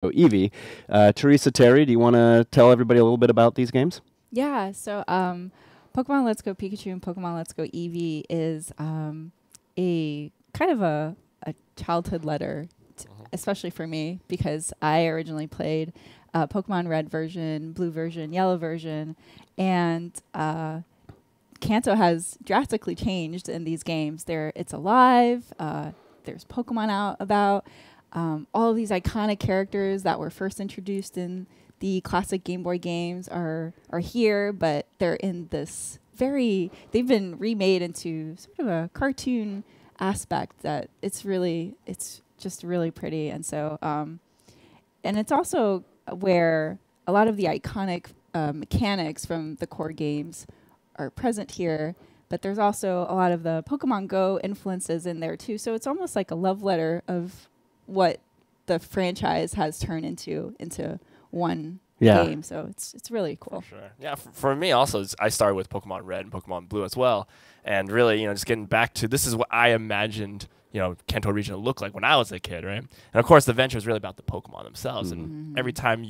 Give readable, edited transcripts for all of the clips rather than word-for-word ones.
Eevee. Teresa, Terry, do you want to tell everybody a little bit about these games? Yeah, so Pokemon Let's Go Pikachu and Pokemon Let's Go Eevee is a kind of a childhood letter, especially for me, because I originally played Pokemon Red version, Blue version, Yellow version, and Kanto has drastically changed in these games. It's alive. There's Pokemon out about. All of these iconic characters that were first introduced in the classic Game Boy games are here, but they're in this they've been remade into sort of a cartoon aspect that it's just really pretty. And so, and it's also where a lot of the iconic mechanics from the core games are present here, but there's also a lot of the Pokemon Go influences in there too. So it's almost like a love letter of what the franchise has turned into one game. So it's really cool. For sure. Yeah, for me also, I started with Pokemon Red and Pokemon Blue as well. And really, just getting back to this is what I imagined, Kanto region to look like when I was a kid, right? And of course, the adventure is really about the Pokemon themselves. And every time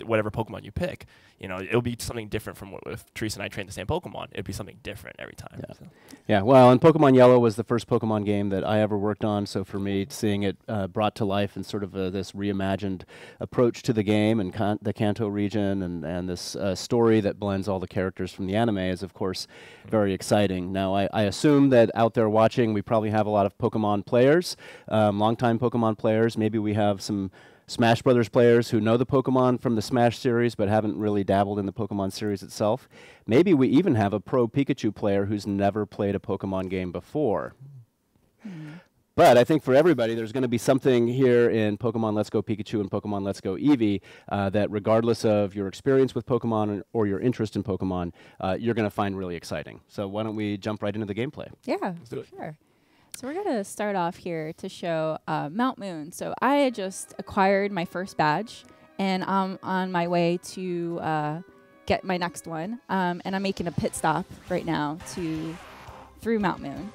whatever Pokemon you pick, it'll be something different from what if Teresa and I trained the same Pokemon. It'd be something different every time. Yeah. So. Yeah, well, and Pokemon Yellow was the first Pokemon game that I ever worked on, so for me, seeing it brought to life in sort of this reimagined approach to the game and the Kanto region and this story that blends all the characters from the anime is, of course, very exciting. Now, I assume that out there watching, we probably have a lot of Pokemon players, longtime Pokemon players. Maybe we have some Smash Brothers players who know the Pokemon from the Smash series but haven't really dabbled in the Pokemon series itself. Maybe we even have a pro Pikachu player who's never played a Pokemon game before. But I think for everybody, there's going to be something here in Pokemon Let's Go Pikachu and Pokemon Let's Go Eevee that regardless of your experience with Pokemon or your interest in Pokemon, you're going to find really exciting. So why don't we jump right into the gameplay? Yeah, Let's do it. sure. So we're going to start off here to show Mount Moon. So I had just acquired my first badge, and I'm on my way to get my next one. And I'm making a pit stop right now through Mount Moon.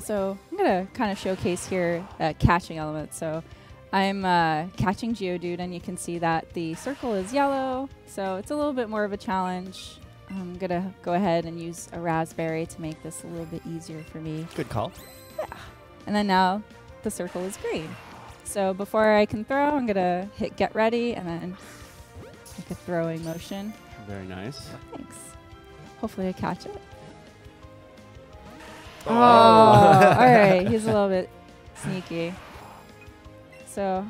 So I'm going to kind of showcase here catching elements. So I'm catching Geodude, and you can see that the circle is yellow. So it's a little bit more of a challenge. I'm going to go ahead and use a raspberry to make this a little bit easier for me. Good call. Yeah. And then now the circle is green. So before I can throw, I'm going to hit get ready and then make a throwing motion. Very nice. Thanks. Hopefully I catch it. Oh. All right. He's a little bit sneaky. So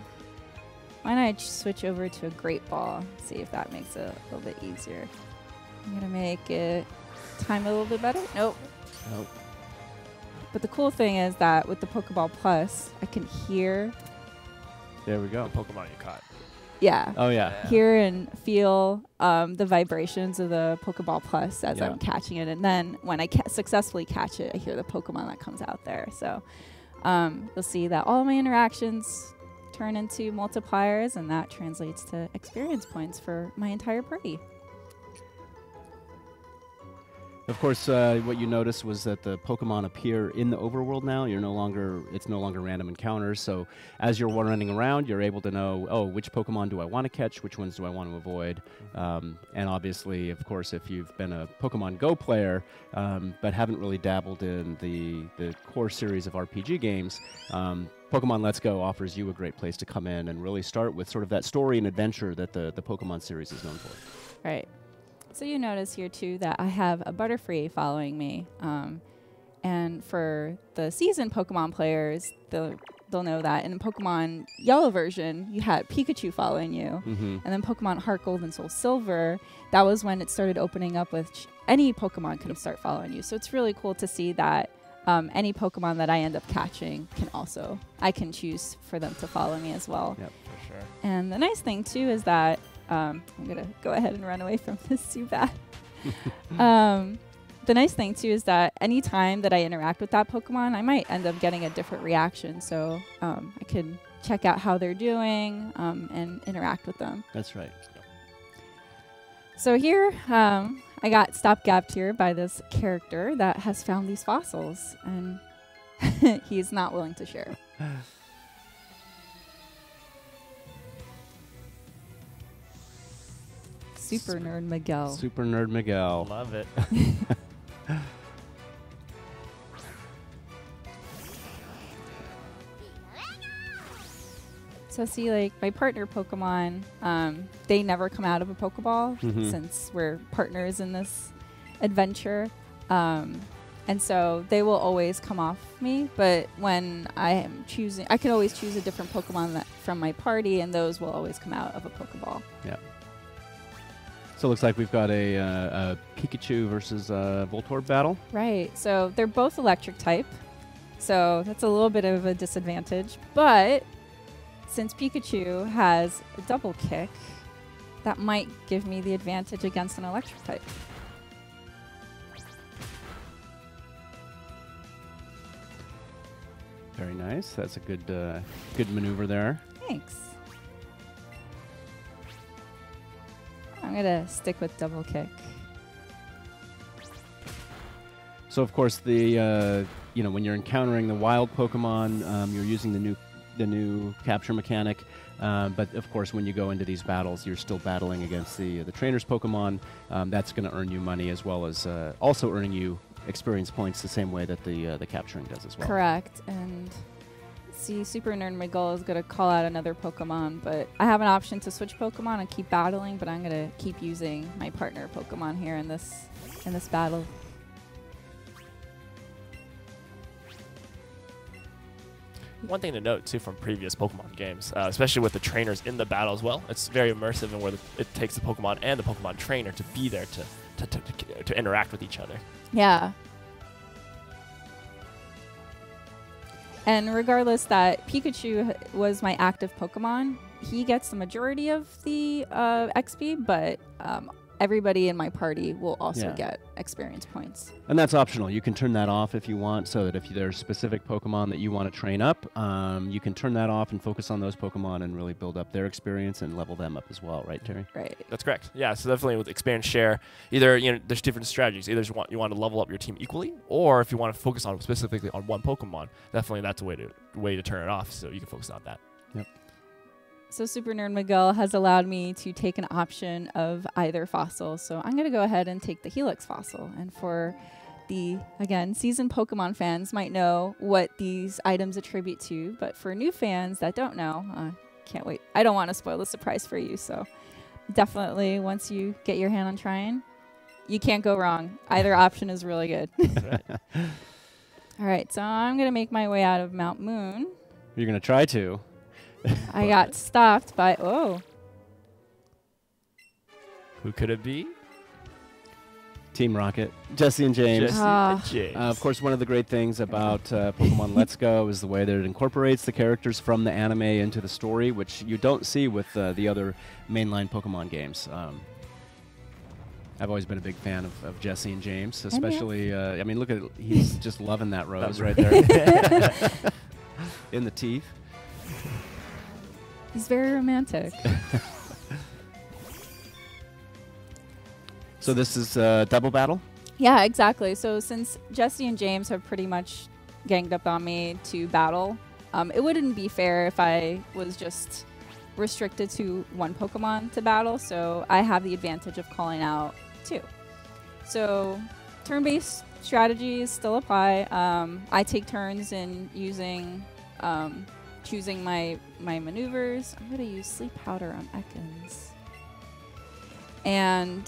why not switch over to a great ball? See if that makes it a little bit easier. I'm going to make it time a little bit better. Nope. Nope. But the cool thing is that with the Pokeball Plus, I can hear. There we go. The Pokemon you caught. Yeah. Oh, yeah. Hear and feel the vibrations of the Pokeball Plus as I'm catching it. And then when I successfully catch it, I hear the Pokemon that comes out there. So you'll see that all my interactions turn into multipliers, and that translates to experience points for my entire party. Of course, what you noticed was that the Pokemon appear in the overworld now. It's no longer random encounters. So as you're running around, you're able to know, oh, which Pokemon do I want to catch? Which ones do I want to avoid? And obviously, of course, if you've been a Pokemon Go player but haven't really dabbled in the core series of RPG games, Pokemon Let's Go offers you a great place to come in and really start with sort of that story and adventure that the Pokemon series is known for. Right. So you notice here, too, that I have a Butterfree following me. And for the seasoned Pokemon players, they'll know that in Pokemon Yellow version, you had Pikachu following you. And then Pokemon Heart Gold and Soul Silver, that was when it started opening up with any Pokemon can start following you. So it's really cool to see that any Pokemon that I end up catching I can choose for them to follow me as well. Yep, for sure. And the nice thing, too, is that I'm going to go ahead and run away from this too bad. The nice thing, too, is that any time that I interact with that Pokemon, I might end up getting a different reaction. So I can check out how they're doing and interact with them. That's right. So here, I got stopgapped here by this character that has found these fossils, and he's not willing to share. Super Nerd Miguel. Super Nerd Miguel. Love it. So see, like my partner Pokemon, they never come out of a Pokeball since we're partners in this adventure. And so they will always come off me, but when I am choosing, I can always choose a different Pokemon from my party, and those will always come out of a Pokeball. Yeah. So it looks like we've got a Pikachu versus Voltorb battle. Right. So they're both electric type, so that's a little bit of a disadvantage. But since Pikachu has a double kick, that might give me the advantage against an electric type. Very nice. That's a good good maneuver there. Thanks. I'm going to stick with double kick. So of course the when you're encountering the wild Pokemon, you're using the new capture mechanic. But of course, when you go into these battles, you're still battling against the trainer's Pokemon. That's going to earn you money as well as also earning you experience points the same way that the capturing does as well. Correct. And see, Super Nerd Miguel is going to call out another Pokemon, but I have an option to switch Pokemon and keep battling, but I'm going to keep using my partner Pokemon here in this battle. One thing to note, too, from previous Pokemon games, especially with the trainers in the battle as well, it's very immersive in where it takes the Pokemon and the Pokemon trainer to be there to interact with each other. Yeah. And regardless that Pikachu was my active Pokemon, he gets the majority of the XP, but everybody in my party will also get experience points. And that's optional. You can turn that off if you want, so that if there's specific Pokemon that you want to train up, you can turn that off and focus on those Pokemon and really build up their experience and level them up as well, right, Terry? Right. That's correct. Yeah, so definitely with experience share, either there's different strategies. Either you want to level up your team equally, or if you want to focus on specifically on one Pokemon, definitely that's a way to turn it off, so you can focus on that. Yep. So Super Nerd Miguel has allowed me to take an option of either fossil. So I'm going to go ahead and take the Helix fossil. And for the, again, seasoned Pokemon fans might know what these items attribute to. But for new fans that don't know, can't wait. I don't want to spoil the surprise for you. So definitely once you get your hand on trying, you can't go wrong. Either option is really good. Right. All right. So I'm going to make my way out of Mount Moon. You're going to try to. I got stopped by, Who could it be? Team Rocket, Jesse and James. Jesse and James. Of course, one of the great things about Pokemon Let's Go is the way that it incorporates the characters from the anime into the story, which you don't see with the other mainline Pokemon games. I've always been a big fan of Jesse and James, especially, I mean, look at it. He's just loving that rose right there. In the teeth. He's very romantic. So this is double battle? Yeah, exactly. So since Jesse and James have pretty much ganged up on me to battle, it wouldn't be fair if I was just restricted to one Pokemon to battle. So I have the advantage of calling out two. So turn-based strategies still apply. I take turns in using... choosing my maneuvers. I'm going to use Sleep Powder on Ekans. And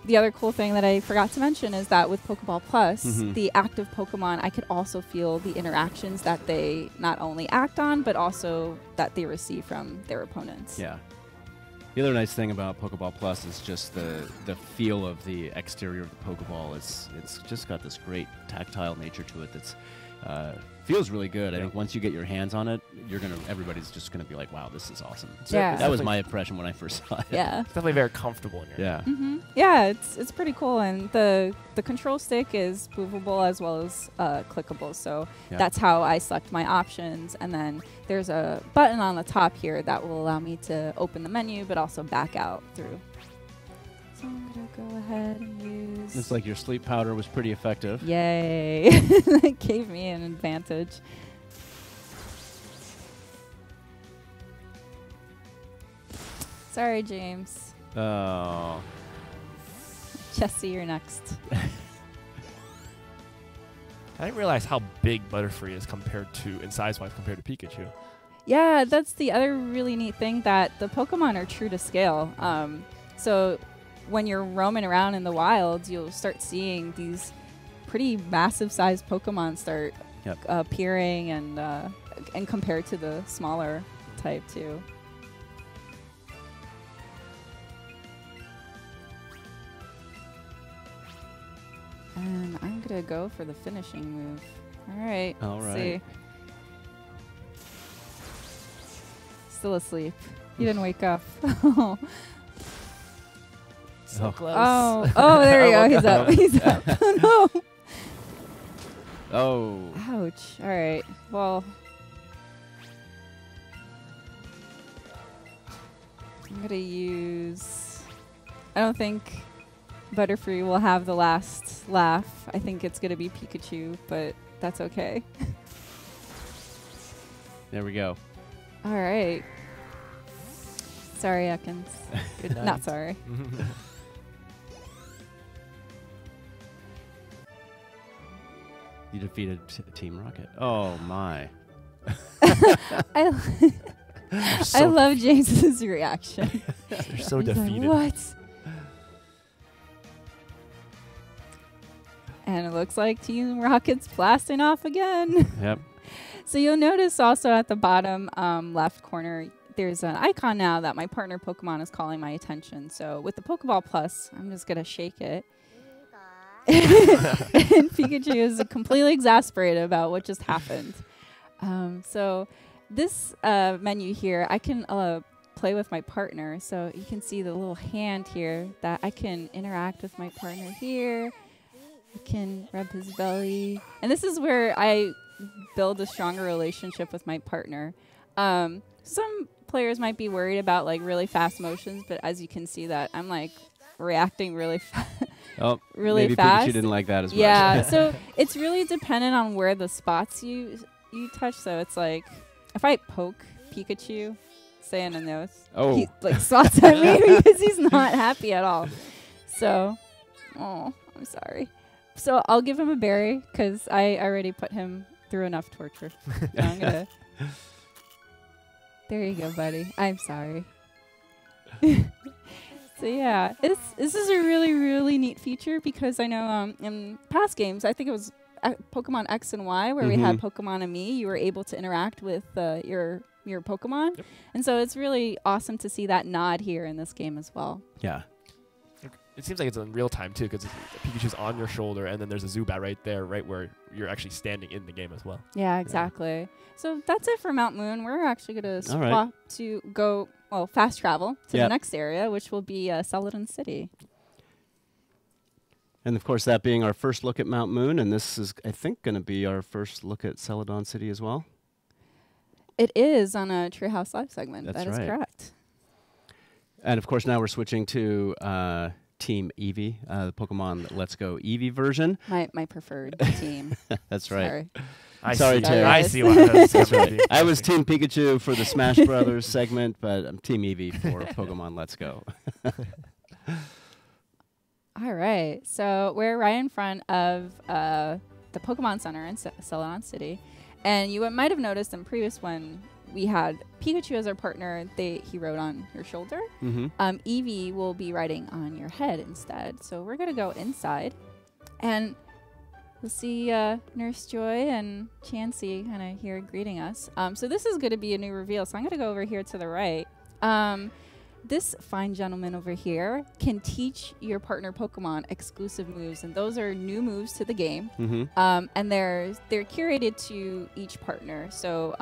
the other cool thing that I forgot to mention is that with Pokeball Plus, the active Pokemon, I could also feel the interactions that they not only act on, but also that they receive from their opponents. Yeah. The other nice thing about Pokeball Plus is just the feel of the exterior of the Pokeball. It's just got this great tactile nature to it that's feels really good. I think once you get your hands on it, everybody's just gonna be like, "Wow, this is awesome." So Yeah. that was my impression when I first saw it. Yeah. It's definitely very comfortable in your hand. Yeah, it's pretty cool, and the control stick is movable as well as clickable. So that's how I select my options, and then there's a button on the top here that will allow me to open the menu, but also back out through. So I'm gonna go ahead and use. Looks like your sleep powder was pretty effective. Yay! It gave me an advantage. Sorry, James. Oh. Jesse, you're next. I didn't realize how big Butterfree is in size-wise compared to Pikachu. Yeah, that's the other really neat thing, that the Pokemon are true to scale. So when you're roaming around in the wilds, you'll start seeing these pretty massive-sized Pokemon start appearing, and compared to the smaller type too. And I'm gonna go for the finishing move. All right. All let's right. see. Still asleep. He didn't wake up. So close. Oh, there you go. He's up. He's up. Oh, no. Oh. Ouch. All right. Well, I'm going to use... I don't think Butterfree will have the last laugh. I think it's going to be Pikachu, but that's okay. There we go. All right. Sorry, Ekans. Good night. Not sorry. You defeated Team Rocket. Oh, my. I love James's reaction. They're so He's like, defeated. what? And it looks like Team Rocket's blasting off again. Yep. So you'll notice also at the bottom left corner, there's an icon now that my partner Pokemon is calling my attention. So with the Pokeball Plus, I'm just going to shake it. And Pikachu is completely exasperated about what just happened. So this menu here, I can play with my partner. So you can see the little hand here that I can interact with my partner here. I can rub his belly. And this is where I build a stronger relationship with my partner. Some players might be worried about like really fast motions, but as you can see that I'm like reacting really fast. Oh, really maybe fast. Pikachu didn't like that as much. Yeah, so it's really dependent on where the spots you touch. So it's like if I poke Pikachu, say in the nose, he like swats at me because he's not happy at all. So, I'm sorry. So I'll give him a berry because I already put him through enough torture. So I'm gonna. There you go, buddy. I'm sorry. So yeah, this is a really, really neat feature because I know in past games, I think it was Pokemon X and Y where we had Pokemon and Me, you were able to interact with your Pokemon. Yep. And so it's really awesome to see that nod here in this game as well. Yeah. It seems like it's in real time too, because Pikachu's on your shoulder, and then there's a Zubat right there, right where you're actually standing in the game as well. Yeah, exactly. Yeah. So that's it for Mount Moon. We're actually going to swap to go fast travel to the next area, which will be Celadon City. And of course, that being our first look at Mount Moon, and this is, I think, going to be our first look at Celadon City as well. It is on a Treehouse Live segment. That's that is correct. And of course, now we're switching to Team Eevee, the Pokemon Let's Go Eevee version. My preferred team. That's right. Sorry. Sorry, Terry. I see why that's right. I was Team Pikachu for the Smash Brothers segment, but I'm Team Eevee for Pokemon Let's Go. All right. So we're right in front of the Pokemon Center in Celadon City. And you might have noticed in previous one, we had Pikachu as our partner. He rode on your shoulder. Eevee will be riding on your head instead. So we're going to go inside. And we'll see Nurse Joy and Chansey kind of here greeting us. So this is going to be a new reveal. So I'm going to go over here to the right. This fine gentleman over here can teach your partner Pokemon exclusive moves, and those are new moves to the game. And they're curated to each partner. So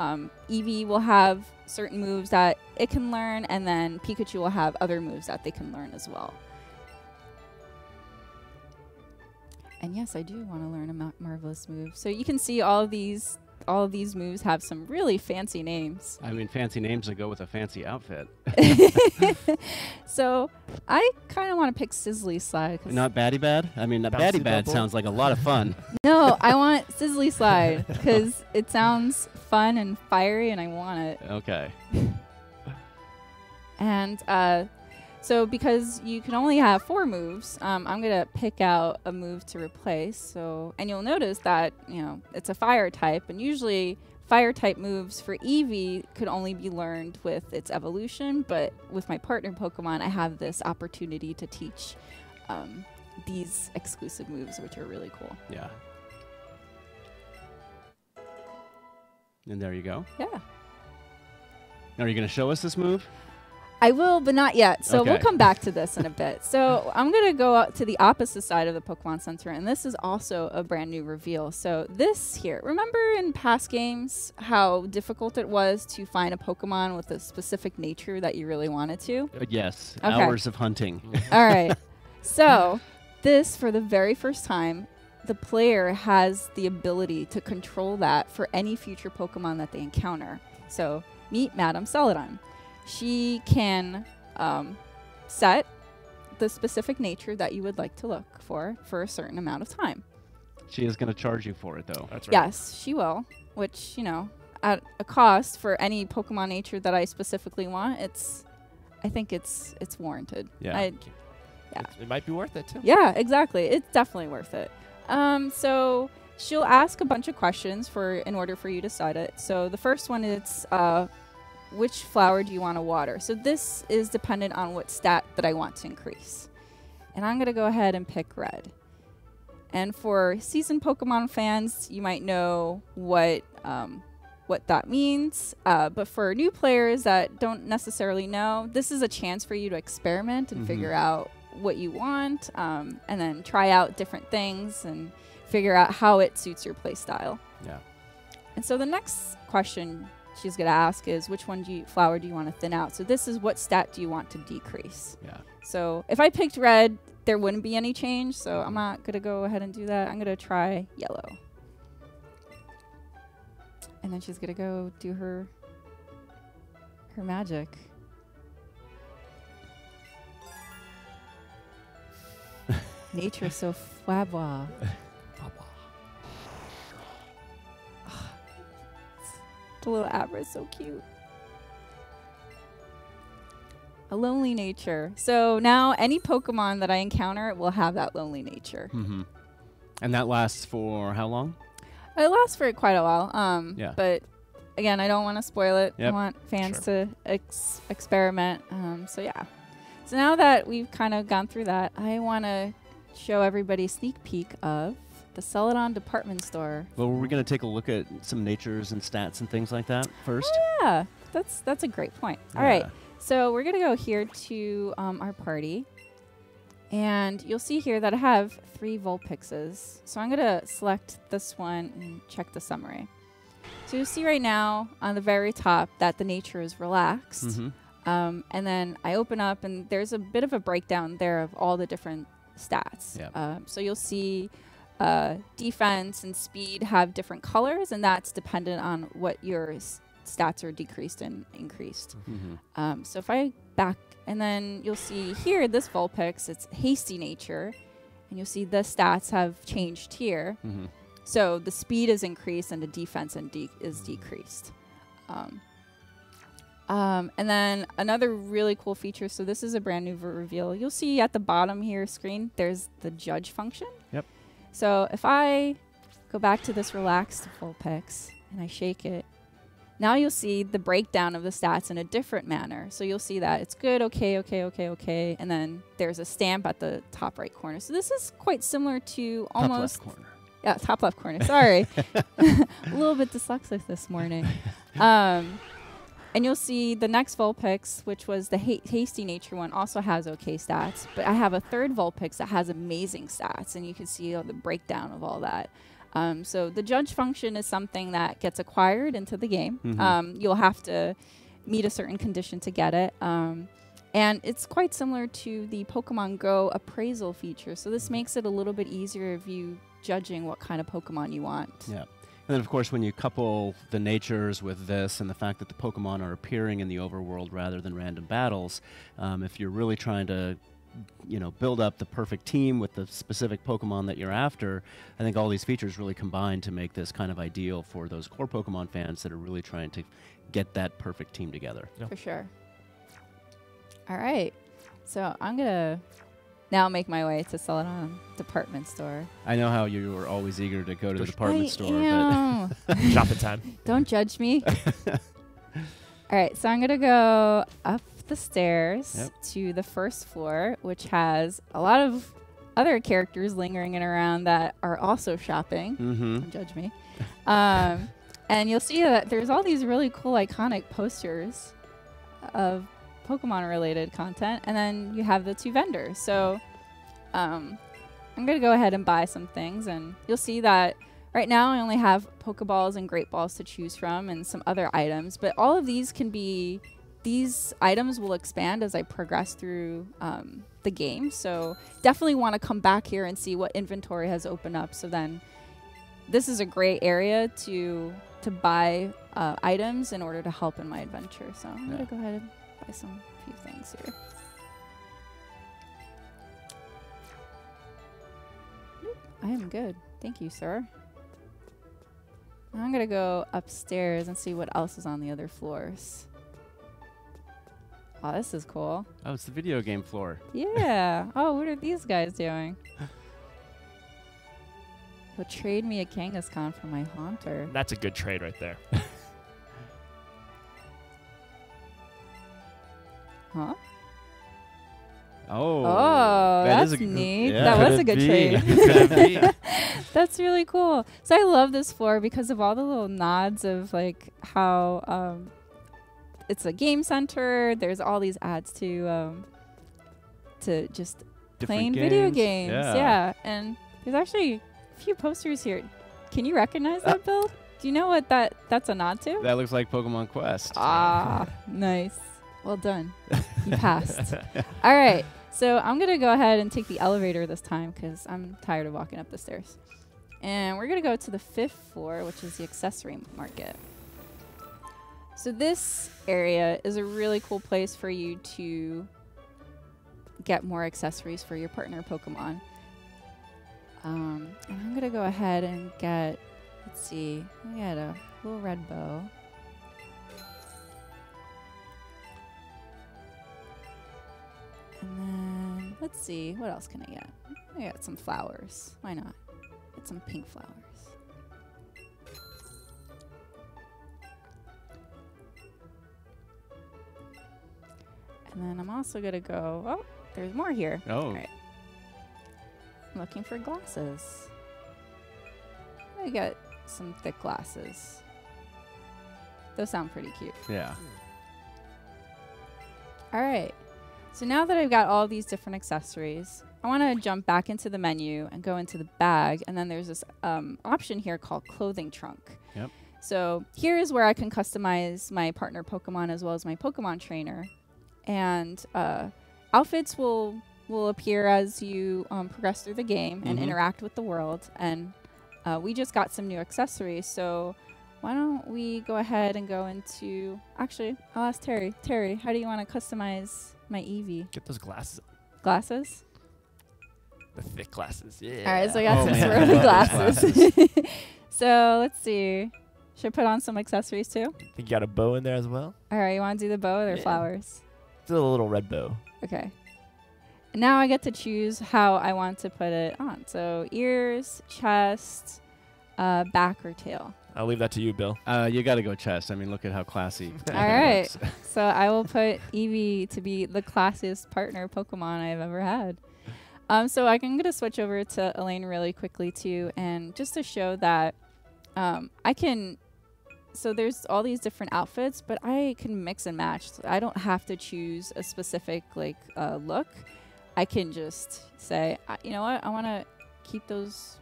Eevee will have certain moves that it can learn, and then Pikachu will have other moves that they can learn as well. And yes, I do want to learn a marvelous move. So you can see all of these moves have some really fancy names. I mean, fancy names that go with a fancy outfit. So I kind of want to pick Sizzly Slide. Not Batty Bad? I mean, Batty Bad sounds like a lot of fun. No, I want Sizzly Slide because it sounds fun and fiery, and I want it. Okay. And So because you can only have 4 moves, I'm going to pick out a move to replace. So, and you'll notice that, you know, it's a fire type, and usually fire type moves for Eevee could only be learned with its evolution, but with my partner Pokemon, I have this opportunity to teach these exclusive moves, which are really cool. Yeah. And there you go. Yeah. Are you going to show us this move? I will, but not yet. So we'll Okay. come back to this in a bit. So I'm going to go out to the opposite side of the Pokemon Center, and this is also a brand new reveal. So this here, remember in past games how difficult it was to find a Pokemon with a specific nature that you really wanted to? Yes. Okay. Hours of hunting. All right. So this, for the very first time, the player has the ability to control that for any future Pokemon that they encounter. So meet Madame Celadon. She can set the specific nature that you would like to look for a certain amount of time. She is going to charge you for it, though. That's right. Yes, she will, which, you know, at a cost for any Pokemon nature that I specifically want, I think it's warranted. Yeah. It might be worth it too. Yeah, exactly. It's definitely worth it. So she'll ask a bunch of questions in order for you to decide it. So the first one is, which flower do you want to water? So this is dependent on what stat that I want to increase. And I'm going to go ahead and pick red. And for seasoned Pokemon fans, you might know what that means. But for new players that don't necessarily know, this is a chance for you to experiment and figure out what you want, and then try out different things and figure out how it suits your play style. Yeah. And so the next question she's going to ask is, which flower do you want to thin out? So this is, what stat do you want to decrease? Yeah. So if I picked red, there wouldn't be any change, so I'm not going to go ahead and do that. I'm going to try yellow. And then she's going to go do her magic. Nature so flabwa. The little Abra is so cute. A lonely nature. So now any Pokemon that I encounter will have that lonely nature. Mm-hmm. And that lasts for how long? It lasts for quite a while. Yeah. But again, I don't want to spoil it. Yep. I want fans to experiment. So yeah. So now that we've kind of gone through that, I want to show everybody a sneak peek of the Celadon department store. Well, we're going to take a look at some natures and stats and things like that first. Yeah, that's a great point. All right. So we're going to go here to our party. And you'll see here that I have 3 Vulpixes. So I'm going to select this one and check the summary. So you'll see right now on the very top that the nature is relaxed. Mm-hmm. And then I open up and there's a bit of a breakdown there of all the different stats. Yep. So you'll see defense and speed have different colors, and that's dependent on what your stats are decreased and increased. Mm-hmm. So if I back, and then you'll see here, this Vulpix, it's hasty nature, and you'll see the stats have changed here. Mm-hmm. So the speed is increased and the defense is decreased. And then another really cool feature, so this is a brand new reveal. You'll see at the bottom here screen, there's the judge function. Yep. So if I go back to this relaxed Vulpix and I shake it, now you'll see the breakdown of the stats in a different manner. So you'll see that it's good, okay, okay, okay, okay. And then there's a stamp at the top right corner. So this is quite similar to almost... Top left corner. Yeah, top left corner. Sorry. A little bit dyslexic this morning. And you'll see the next Vulpix, which was the hasty nature one, also has okay stats. But I have a third Vulpix that has amazing stats, and you can see the breakdown of all that. So the judge function is something that gets acquired into the game. Mm-hmm. You'll have to meet a certain condition to get it. And it's quite similar to the Pokemon Go appraisal feature. So this makes it a little bit easier of you judging what kind of Pokemon you want. Yeah. And then, of course, when you couple the natures with this and the fact that the Pokemon are appearing in the overworld rather than random battles, if you're really trying to, build up the perfect team with the specific Pokemon that you're after, I think all these features really combine to make this kind of ideal for those core Pokemon fans that are really trying to get that perfect team together. For sure. All right. So I'm gonna now make my way to sell it on department store. I know how you were always eager to go to the department store, but Shopping time. Don't judge me. All right, so I'm gonna go up the stairs to the first floor, which has a lot of other characters lingering around that are also shopping. Don't judge me. And you'll see that there's all these really cool iconic posters of Pokemon-related content, and then you have the two vendors. So I'm going to go ahead and buy some things, and you'll see that right now I only have Pokeballs and Great Balls to choose from and some other items, but all of these can be, these items will expand as I progress through the game. So definitely want to come back here and see what inventory has opened up. So then this is a great area to buy items in order to help in my adventure. So I'm going to go ahead and buy some few things here. I am good. Thank you, sir. I'm going to go upstairs and see what else is on the other floors. Oh, this is cool. oh, it's the video game floor. Yeah. Oh, what are these guys doing? Well, trade me a Kangaskhan for my Haunter. That's a good trade right there. Huh? Oh, that's is neat. Yeah. That was Could a good it be? trade. Could it be? That's really cool. So I love this floor because of all the little nods of like how it's a game center. There's all these ads to just Different playing video games. games. Yeah. And there's actually a few posters here. Can you recognize that, Bill? Do you know what that's a nod to? That looks like Pokemon Quest. Ah, nice. Well done. You passed. All right. So I'm going to go ahead and take the elevator this time because I'm tired of walking up the stairs. And we're going to go to the 5th floor, which is the accessory market. So this area is a really cool place for you to get more accessories for your partner Pokemon. And I'm going to go ahead and get, let's see, I got a little red bow. And then, let's see, what else can I get? I got some flowers. Why not? Get some pink flowers. And then I'm also going to go, oh, there's more here. Oh. All right. I'm looking for glasses. I got some thick glasses. Those sound pretty cute. Yeah. All right. So now that I've got all these different accessories, I want to jump back into the menu and go into the bag. And then there's this option here called Clothing Trunk. Yep. So here is where I can customize my partner Pokemon as well as my Pokemon trainer. And outfits will appear as you progress through the game and interact with the world. And we just got some new accessories. So why don't we go ahead and go into... Actually, I'll ask Terry. Terry, how do you want to customize my Eevee? Get those glasses. Glasses? The thick glasses. Yeah. All right, so I got Oh, some man, I swirly love those glasses. So let's see. Should I put on some accessories too? Think you got a bow in there as well? All right, you want to do the bow or the Yeah. flowers? Still a little red bow. Okay. And now I get to choose how I want to put it on. So ears, chest, back or tail. I'll leave that to you, Bill. You got to go chest. I mean, look at how classy. All right. So I will put Eevee to be the classiest partner Pokemon I've ever had. So I'm going to switch over to Elaine really quickly too. And just to show that I can... So there's all these different outfits, but I can mix and match. So I don't have to choose a specific look. I can just say, you know what? I want to keep those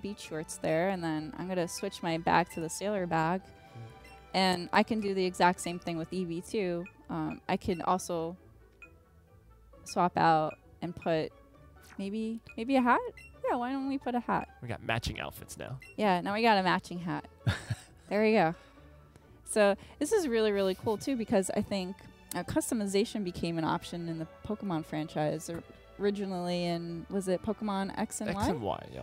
beach shorts there, and then I'm gonna switch my bag to the sailor bag, and I can do the exact same thing with Eevee too. I can also swap out and put maybe a hat. Yeah, why don't we put a hat? We got matching outfits now. Yeah, now we got a matching hat. There we go. So this is really, really cool too, because I think customization became an option in the Pokemon franchise originally, and was it Pokemon X and Y? X and Y, yeah.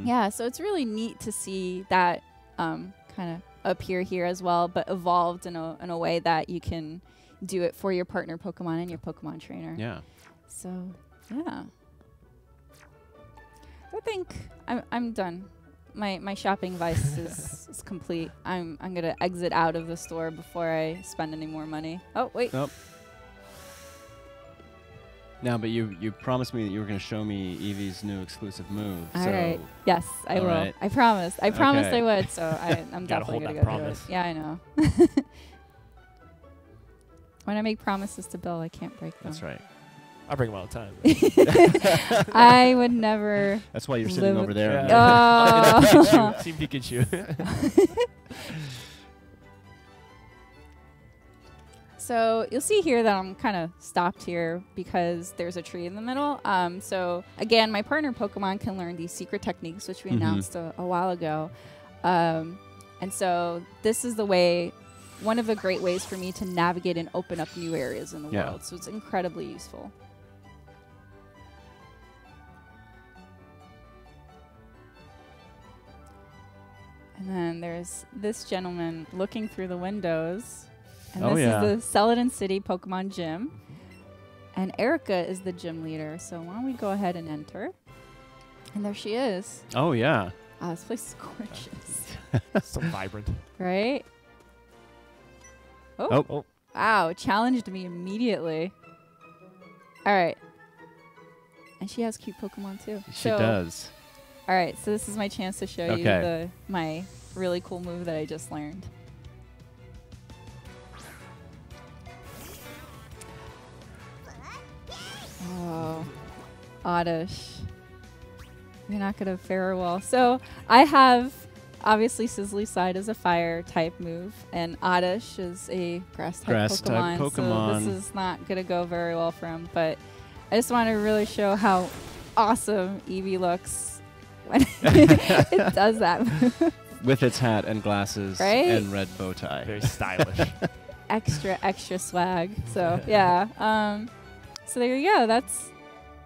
Yeah, so it's really neat to see that kind of appear here as well, but evolved in a way that you can do it for your partner Pokemon and your Pokemon trainer. Yeah. So, yeah. I think I'm done. My shopping vice is complete. I'm gonna exit out of the store before I spend any more money. Oh wait. Nope. Now, but you promised me that you were going to show me Eevee's new exclusive move. All right. Yes, I will. Right. I promised. I promised Okay. I would. So I'm definitely hold gonna that go promise. through it. Yeah, I know. When I make promises to Bill, I can't break them. That's right. I bring them all the time. I would never. That's why you're Live sitting with- over there. Yeah. Oh. Team Pikachu. So you'll see here that I'm kind of stopped here because there's a tree in the middle. So again, my partner Pokemon can learn these secret techniques, which we announced a while ago. And so this is the way, one of the great ways for me to navigate and open up new areas in the world. So it's incredibly useful. And then there's this gentleman looking through the windows. And this is the Celadon City Pokemon Gym. And Erica is the gym leader. So why don't we go ahead and enter? And there she is. Oh, yeah. Oh, this place is gorgeous. So vibrant. Right? Oh. Wow, challenged me immediately. All right. And she has cute Pokemon too. She does. All right, so this is my chance to show Okay. you my really cool move that I just learned. Oh, Oddish. You're not going to fare well. So I have, obviously, Sizzly Side is a fire type move, and Oddish is a grass type Grass-type Pokemon. So Pokemon. this is not going to go very well for him, but I just want to really show how awesome Eevee looks when it does that move. With its hat and glasses Right? and red bow tie. Very stylish. extra swag. So yeah. So there you go. That's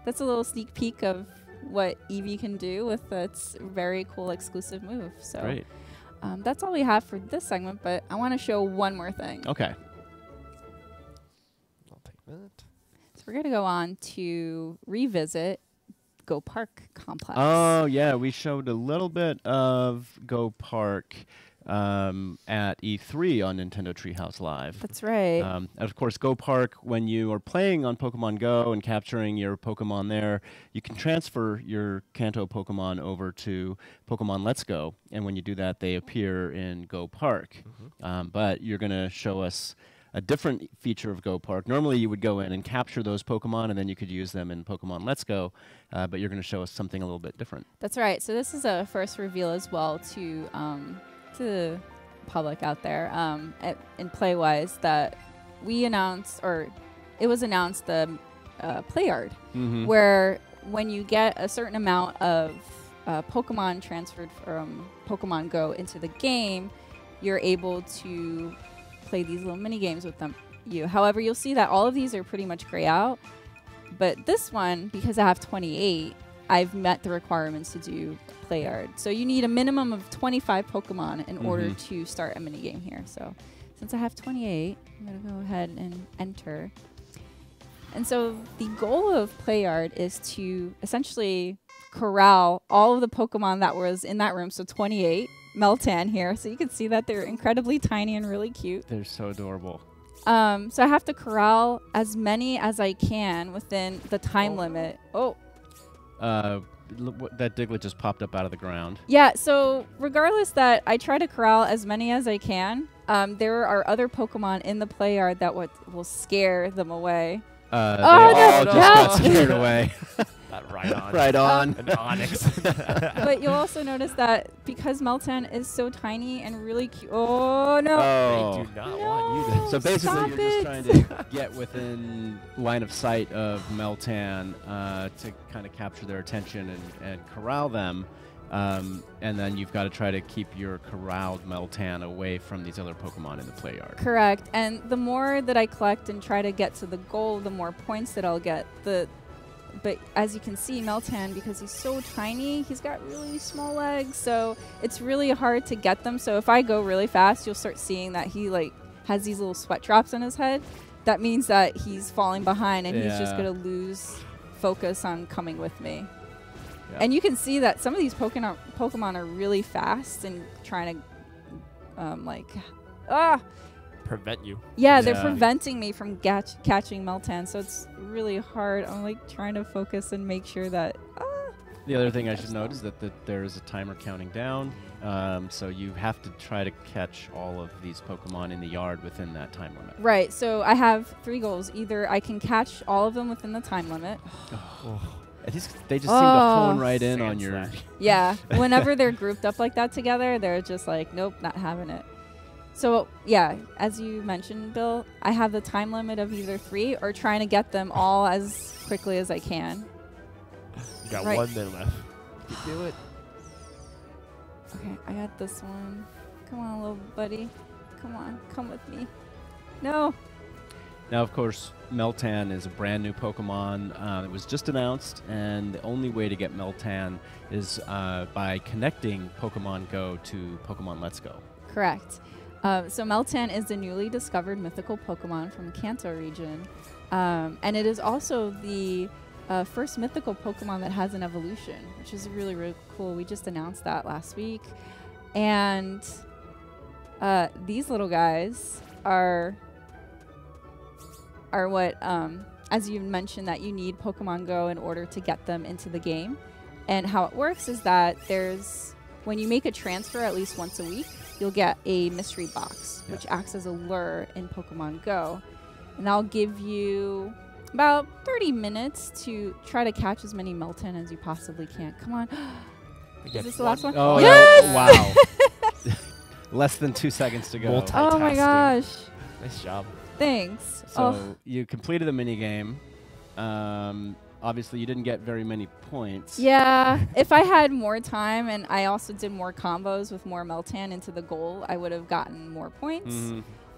a little sneak peek of what Eevee can do with its very cool exclusive move. So Great. that's all we have for this segment, but I want to show one more thing. Okay. I'll take that. So we're going to go on to revisit Go Park Complex. Oh, yeah. We showed a little bit of Go Park at E3 on Nintendo Treehouse Live. That's right. And of course, Go Park, when you are playing on Pokemon Go and capturing your Pokemon there, you can transfer your Kanto Pokemon over to Pokemon Let's Go. And when you do that, they appear in Go Park. But you're going to show us a different feature of Go Park. Normally, you would go in and capture those Pokemon, and then you could use them in Pokemon Let's Go. But you're going to show us something a little bit different. That's right. So this is a first reveal as well to the public out there in Playwise that we announced, or it was announced, the Play Yard, where when you get a certain amount of Pokemon transferred from Pokemon Go into the game, you're able to play these little mini games with them. However, you'll see that all of these are pretty much gray out, but this one, because I have 28, I've met the requirements to do Play Yard. So you need a minimum of 25 Pokemon in order to start a mini game here. So since I have 28, I'm going to go ahead and enter. And so the goal of Play Yard is to essentially corral all of the Pokemon that was in that room. So 28 Meltan here. So you can see that they're incredibly tiny and really cute. They're so adorable. So I have to corral as many as I can within the time limit. Oh. That Diglett just popped up out of the ground. Yeah, so regardless that I try to corral as many as I can, there are other Pokemon in the play yard that will scare them away. They no, all just got no. scared away. Right on. Right on. An Onyx. But you'll also notice that because Meltan is so tiny and really cute. Oh, no. They do not want you to. So basically, Stop you're just it. trying to get within line of sight of Meltan to kind of capture their attention and corral them. And then you've got to try to keep your corralled Meltan away from these other Pokemon in the play yard. Correct. And the more that I collect and try to get to the goal, the more points that I'll get. But as you can see, Meltan, because he's so tiny, he's got really small legs, so it's really hard to get them. So if I go really fast, you'll start seeing that he has these little sweat drops on his head. that means that he's falling behind and he's just Yeah. going to lose focus on coming with me. Yeah. And you can see that some of these Pokemon are really fast and trying to, Prevent you. yeah, they're Yeah. preventing me from catching Meltan. So it's really hard. I'm like trying to focus and make sure that, The other thing I catch should note is that there is a timer counting down, so you have to try to catch all of these Pokemon in the yard within that time limit. right. So I have 3 goals. Either I can catch all of them within the time limit. They just seem to hone right in on Sand your. slash. Yeah. Whenever they're grouped up like that together, they're just like, nope, not having it. So, yeah, as you mentioned, Bill, I have the time limit of either 3 or trying to get them all as quickly as I can. You got Right. 1 minute left. Do it. Okay, I got this one. Come on, little buddy. Come on, come with me. No. Now, of course, Meltan is a brand new Pokemon. It was just announced, and the only way to get Meltan is by connecting Pokemon Go to Pokemon Let's Go. Correct. So Meltan is the newly discovered mythical Pokemon from the Kanto region. And it is also the first mythical Pokemon that has an evolution, which is really, really cool. We just announced that last week. And these little guys are what, as you mentioned, that you need Pokemon Go in order to get them into the game. And how it works is that when you make a transfer at least once a week, you'll get a mystery box, which acts as a lure in Pokemon Go. And that'll give you about 30 minutes to try to catch as many Meltan as you possibly can. Come on. Is this the last one? Oh, Yes! wow. Less than 2 seconds to go. Multi- Oh my Fantastic. gosh. Nice job. Thanks. So you completed the mini game. Obviously, you didn't get very many points. Yeah, if I had more time and I also did more combos with more Meltan into the goal, I would have gotten more points.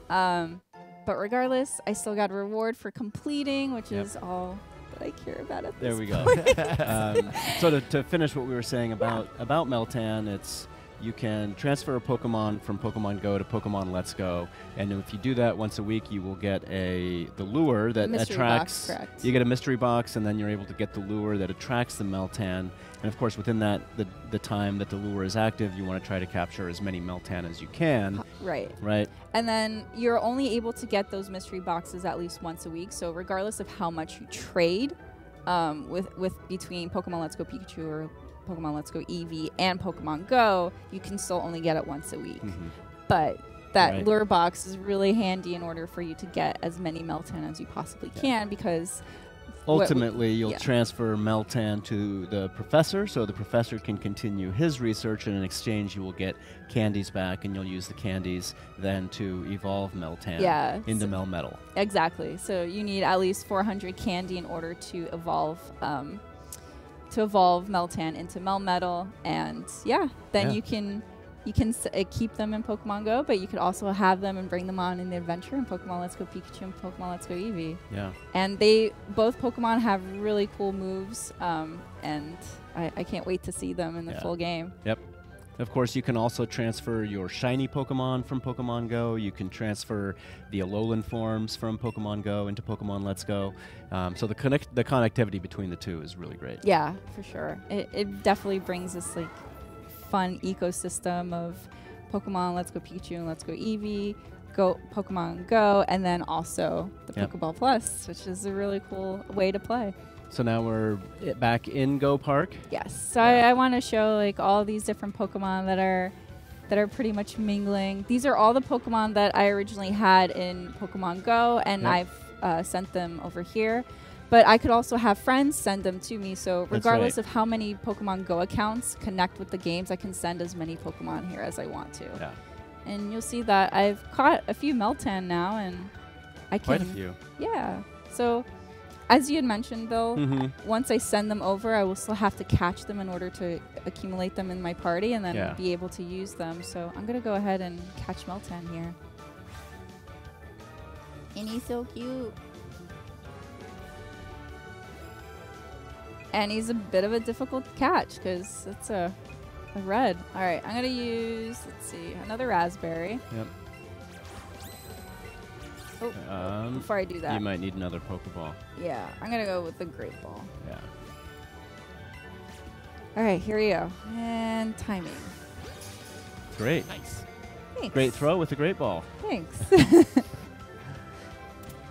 Mhm. But regardless, I still got a reward for completing, which is all that I care about at There this we point. go. So to finish what we were saying about Meltan, it's you can transfer a Pokemon from Pokemon Go to Pokemon Let's Go, and if you do that once a week, you will get the lure that Mystery attracts. box, correct. You get a mystery box, and then you're able to get the lure that attracts the Meltan. And of course, within that the time that the lure is active, you want to try to capture as many Meltan as you can. Right. Right. And then you're only able to get those mystery boxes at least once a week. So regardless of how much you trade with between Pokemon Let's Go Pikachu or Pokemon Let's Go Eevee and Pokemon Go, you can still only get it once a week. Mhm. But that Right. lure box is really handy in order for you to get as many Meltan as you possibly can, because Ultimately, you'll yeah. transfer Meltan to the professor, so the professor can continue his research, and in exchange, you will get candies back, and you'll use the candies then to evolve Meltan into Melmetal. Exactly. So you need at least 400 candy in order to evolve Meltan into Melmetal, and then you can keep them in Pokemon Go, but you could also have them and bring them on in the adventure in Pokemon Let's Go Pikachu and Pokemon Let's Go Eevee. Yeah. And both Pokemon have really cool moves, and I can't wait to see them in the full game. Yep. Of course, you can also transfer your shiny Pokemon from Pokemon Go. You can transfer the Alolan forms from Pokemon Go into Pokemon Let's Go. So the connectivity between the two is really great. Yeah, for sure. It definitely brings this like fun ecosystem of Pokemon Let's Go Pikachu and Let's Go Eevee, Pokemon Go, and then also the Pokeball Plus, which is a really cool way to play. So now we're back in Go Park. Yes. So I want to show like all these different Pokemon that are pretty much mingling. These are all the Pokemon that I originally had in Pokemon Go, and I've sent them over here. But I could also have friends send them to me. So regardless of how many Pokemon Go accounts connect with the games, I can send as many Pokemon here as I want to. Yeah. And you'll see that I've caught a few Meltan now, and I can. Quite a few. Yeah. So as you had mentioned, Bill, once I send them over, I will still have to catch them in order to accumulate them in my party and then be able to use them. So I'm going to go ahead and catch Meltan here. And he's so cute. And he's a bit of a difficult catch because it's a red. All right, I'm going to use, let's see, another raspberry. Yep. Before I do that. You might need another Pokeball. Yeah, I'm going to go with the Great Ball. Yeah. All right, here we go. And timing. Great. Nice. Thanks. Great throw with the Great Ball. Thanks.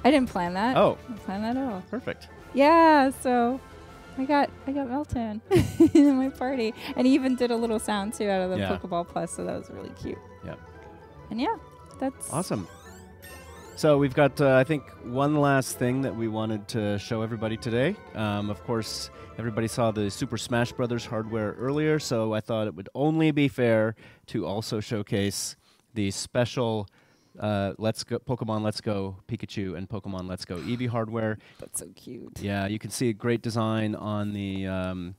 I didn't plan that. Oh. I didn't plan that at all. Perfect. Yeah, so I got Melton in my party. And he even did a little sound, too, out of the Pokeball Plus, so that was really cute. Yep. And yeah, that's... Awesome. So we've got, I think, one last thing that we wanted to show everybody today. Of course, everybody saw the Super Smash Brothers hardware earlier, so I thought it would only be fair to also showcase the special Pokemon Let's Go Pikachu and Pokemon Let's Go Eevee hardware. That's so cute. Yeah, you can see a great design on the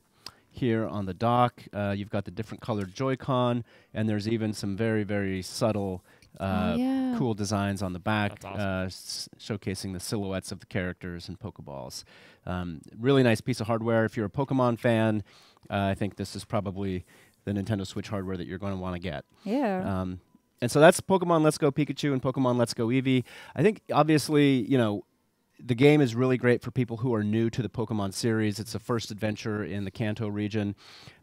here on the dock. You've got the different colored Joy-Con, and there's even some very, very subtle cool designs on the back. That's awesome. Showcasing the silhouettes of the characters and Pokeballs. Really nice piece of hardware. If you're a Pokemon fan, I think this is probably the Nintendo Switch hardware that you're going to want to get. Yeah. And so that's Pokemon Let's Go Pikachu and Pokemon Let's Go Eevee. I think, obviously, you know, the game is really great for people who are new to the Pokemon series. It's the first adventure in the Kanto region.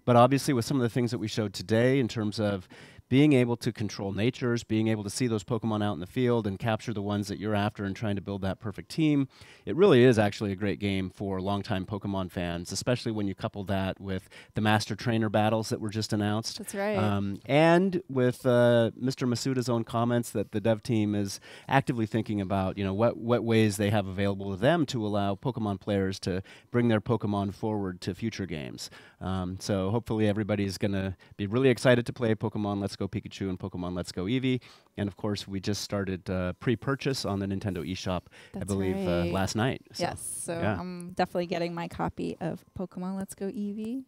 But obviously, with some of the things that we showed today in terms of being able to control natures, being able to see those Pokemon out in the field and capture the ones that you're after and trying to build that perfect team, it really is actually a great game for longtime Pokemon fans, especially when you couple that with the Master Trainer battles that were just announced. That's right. And with Mr. Masuda's own comments that the dev team is actively thinking about, you know, what ways they have available to them to allow Pokemon players to bring their Pokemon forward to future games. So hopefully everybody's going to be really excited to play Pokemon Let's Go Pikachu and Pokemon Let's Go Eevee. And of course, we just started pre-purchase on the Nintendo eShop, I believe, last night. So, yes, so I'm definitely getting my copy of Pokemon Let's Go Eevee.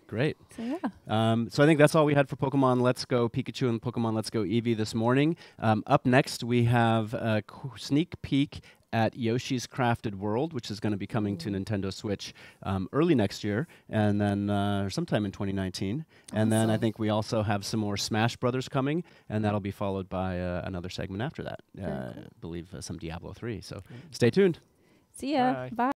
Great. So yeah. So I think that's all we had for Pokemon Let's Go Pikachu and Pokemon Let's Go Eevee this morning. Up next, we have a sneak peek at Yoshi's Crafted World, which is going to be coming to Nintendo Switch early next year, and then sometime in 2019. And then I think we also have some more Smash Brothers coming, and that'll be followed by another segment after that. I believe some Diablo 3. So stay tuned. See ya. Bye. Bye.